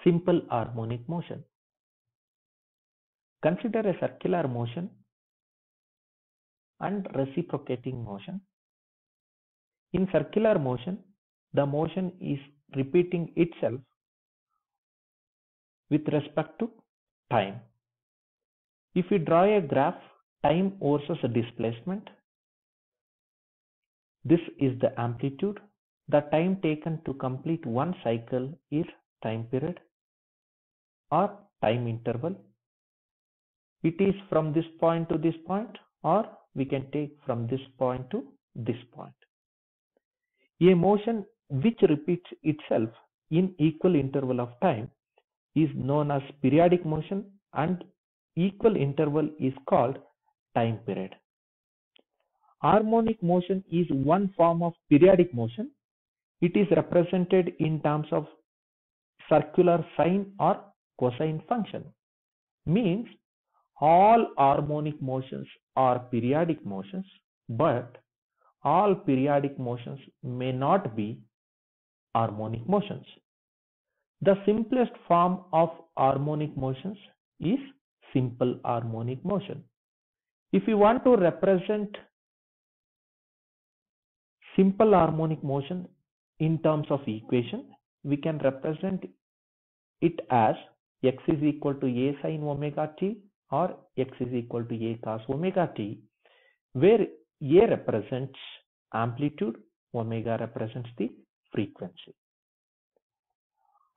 Simple harmonic motion. Consider a circular motion and reciprocating motion. In circular motion, the motion is repeating itself with respect to time. If we draw a graph, time versus displacement, this is the amplitude. The time taken to complete one cycle is time period or time interval. It is from this point to this point, or we can take from this point to this point. A motion which repeats itself in equal interval of time is known as periodic motion, and equal interval is called time period. Harmonic motion is one form of periodic motion. It is represented in terms of circular sine or cosine function. Means all harmonic motions are periodic motions, but all periodic motions may not be harmonic motions. The simplest form of harmonic motions is simple harmonic motion. If you want to represent simple harmonic motion in terms of equation, we can represent it as x is equal to a sin omega t or x is equal to a cos omega t, where a represents amplitude, omega represents the frequency.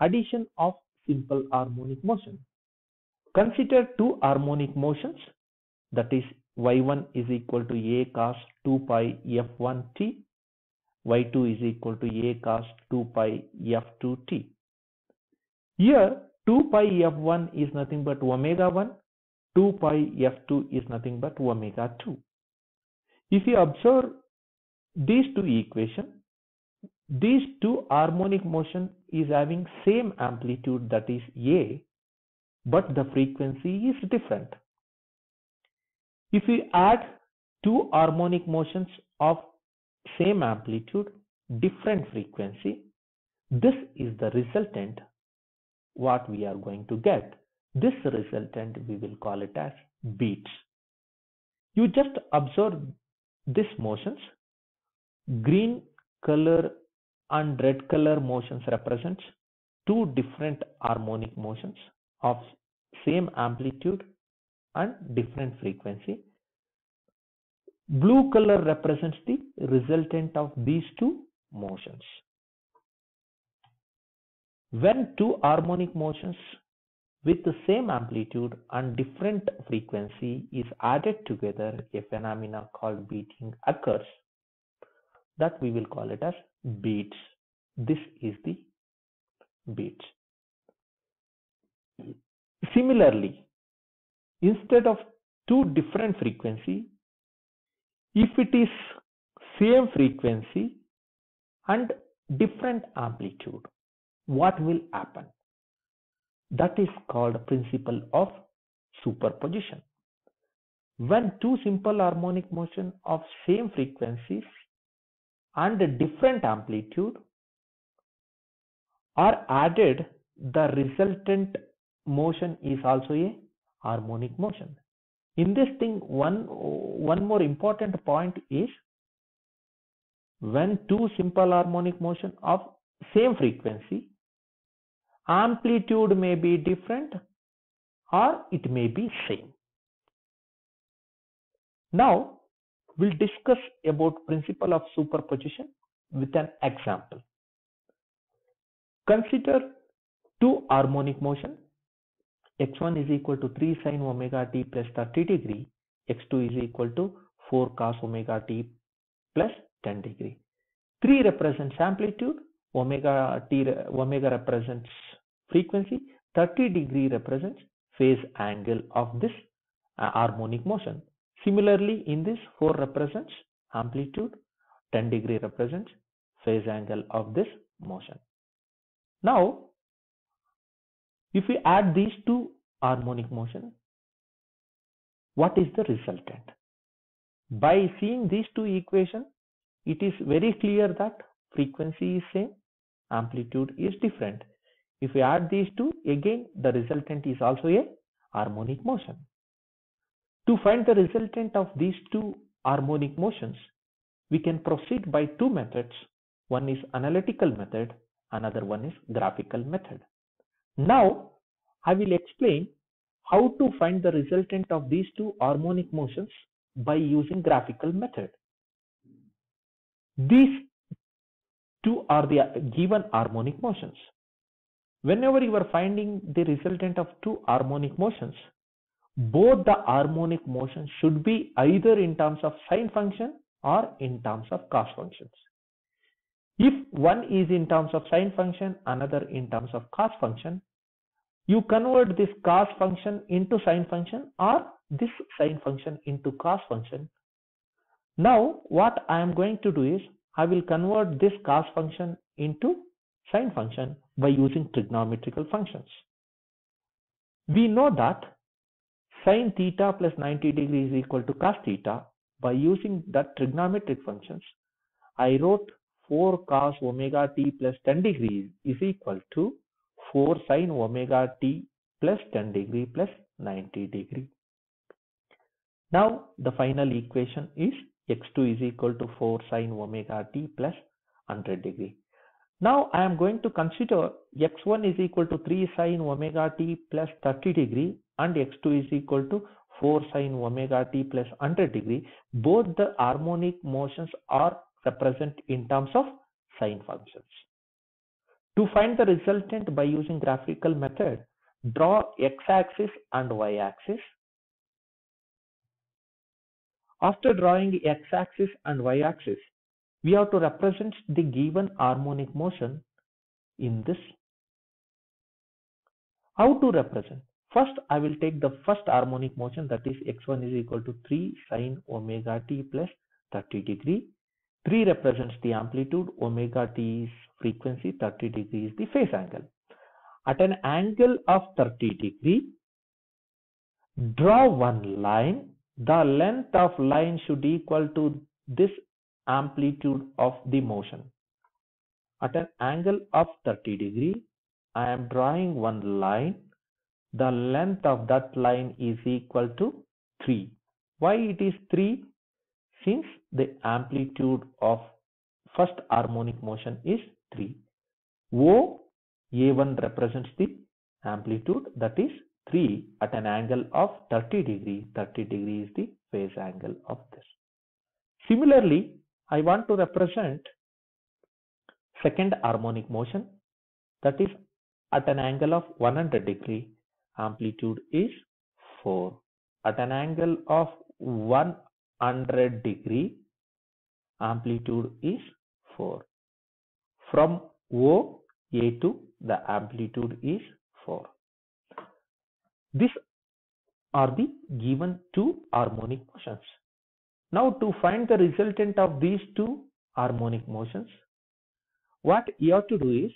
Addition of simple harmonic motion. Consider two harmonic motions, that is y1 is equal to a cos 2 pi f1 t, y2 is equal to a cos 2 pi f2 t. Here 2 pi f1 is nothing but omega 1, 2 pi f2 is nothing but omega 2. If you observe these two equations, these two harmonic motion is having same amplitude, that is a, but the frequency is different. If we add two harmonic motions of same amplitude, different frequency, this is the resultant what we are going to get. This resultant we will call it as beats. You just observe these motions. Green color and red color motions represents two different harmonic motions of same amplitude and different frequency. Blue color represents the resultant of these two motions. When two harmonic motions with the same amplitude and different frequency is added together, a phenomena called beating occurs. That we will call it as beats. This is the beats. Similarly, instead of two different frequency, if it is same frequency and different amplitude, what will happen? That is called principle of superposition. When two simple harmonic motion of same frequencies and different amplitude are added, the resultant motion is also a harmonic motion. In this thing, one more important point is, when two simple harmonic motion of same frequency, amplitude may be different or it may be same. Now we'll discuss about principle of superposition with an example. Consider two harmonic motion. x1 is equal to 3 sin omega t plus 30 degree, x2 is equal to 4 cos omega t plus 10 degree. 3 represents amplitude, omega represents frequency, 30 degree represents phase angle of this harmonic motion. Similarly, in this 4 represents amplitude, 10 degree represents phase angle of this motion. Now, if we add these two harmonic motion, what is the resultant? By seeing these two equations, it is very clear that frequency is same, amplitude is different. If we add these two, again the resultant is also a harmonic motion. To find the resultant of these two harmonic motions, we can proceed by two methods. One is analytical method, another one is graphical method. Now, I will explain how to find the resultant of these two harmonic motions by using graphical method. These two are the given harmonic motions. Whenever you are finding the resultant of two harmonic motions, both the harmonic motions should be either in terms of sine function or in terms of cos functions. If one is in terms of sine function, another in terms of cos function, you convert this cos function into sine function or this sine function into cos function. Now what I am going to do is I will convert this cos function into sine function by using trigonometrical functions. We know that sin theta plus 90 degrees is equal to cos theta. By using that trigonometric functions, I wrote 4 cos omega t plus 10 degrees is equal to 4 sin omega t plus 10 degree plus 90 degree. Now the final equation is x2 is equal to 4 sin omega t plus 100 degree. Now I am going to consider x1 is equal to 3 sin omega t plus 30 degree and x2 is equal to 4 sin omega t plus 100 degree. Both the harmonic motions are represented in terms of sine functions. To find the resultant by using graphical method, draw x-axis and y-axis. After drawing x-axis and y-axis, we have to represent the given harmonic motion in this. How to represent? First, I will take the first harmonic motion, that is x1 is equal to 3 sin omega t plus 30 degree. 3 represents the amplitude, omega t is frequency, 30 degree is the phase angle. At an angle of 30 degree, draw one line. The length of line should equal to this amplitude of the motion. At an angle of 30 degree, I am drawing one line. The length of that line is equal to 3. Why it is 3? Since the amplitude of first harmonic motion is 3. O A1 represents the amplitude, that is 3 at an angle of 30 degree. 30 degree is the phase angle of this. Similarly, I want to represent second harmonic motion, that is at an angle of 100 degree. Amplitude is 4. At an angle of 100 degree, amplitude is 4. From O A2, the amplitude is 4. These are the given two harmonic motions. Now to find the resultant of these two harmonic motions, what you have to do is,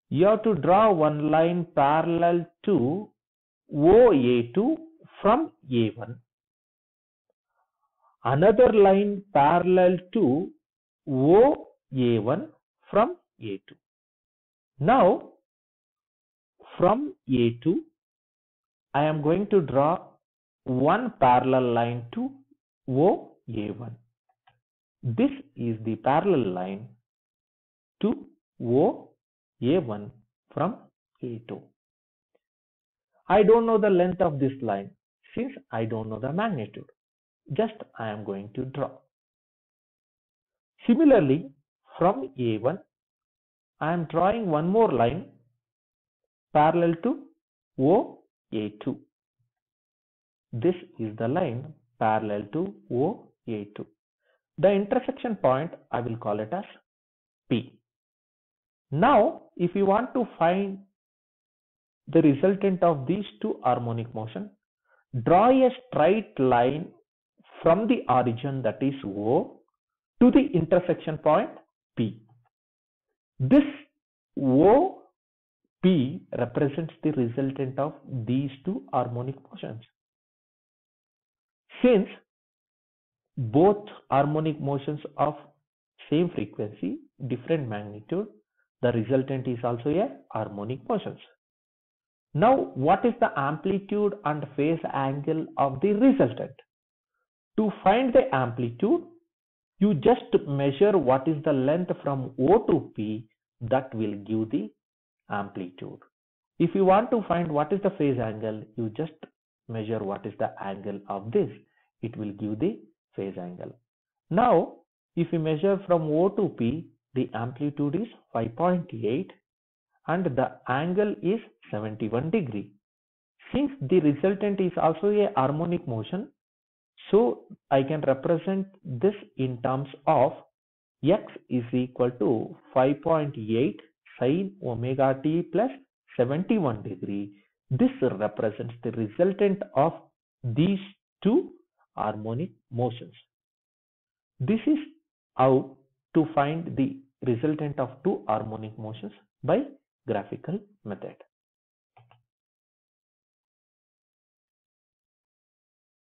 you have to draw one line parallel to OA2 from A1. Another line parallel to OA1 from A2. Now, from A2, I am going to draw one parallel line to OA1. This is the parallel line to OA1 from A2. I don't know the length of this line since I don't know the magnitude. Just I am going to draw. Similarly, from A1, I am drawing one more line parallel to OA2. This is the line parallel to OA2. The intersection point, I will call it as P. Now, if you want to find the resultant of these two harmonic motion, draw a straight line from the origin, that is O, to the intersection point P. This OP represents the resultant of these two harmonic motions. Since both harmonic motions of same frequency, different magnitude, the resultant is also a harmonic motion. Now, what is the amplitude and phase angle of the resultant? To find the amplitude, you just measure what is the length from O to P, that will give the amplitude. If you want to find what is the phase angle, you just measure what is the angle of this. It will give the phase angle. Now, if you measure from O to P, the amplitude is 5.8 and the angle is 71 degree. Since the resultant is also a harmonic motion, so I can represent this in terms of x is equal to 5.8 sin omega t plus 71 degree. This represents the resultant of these two harmonic motions. This is how to find the resultant of two harmonic motions by graphical method.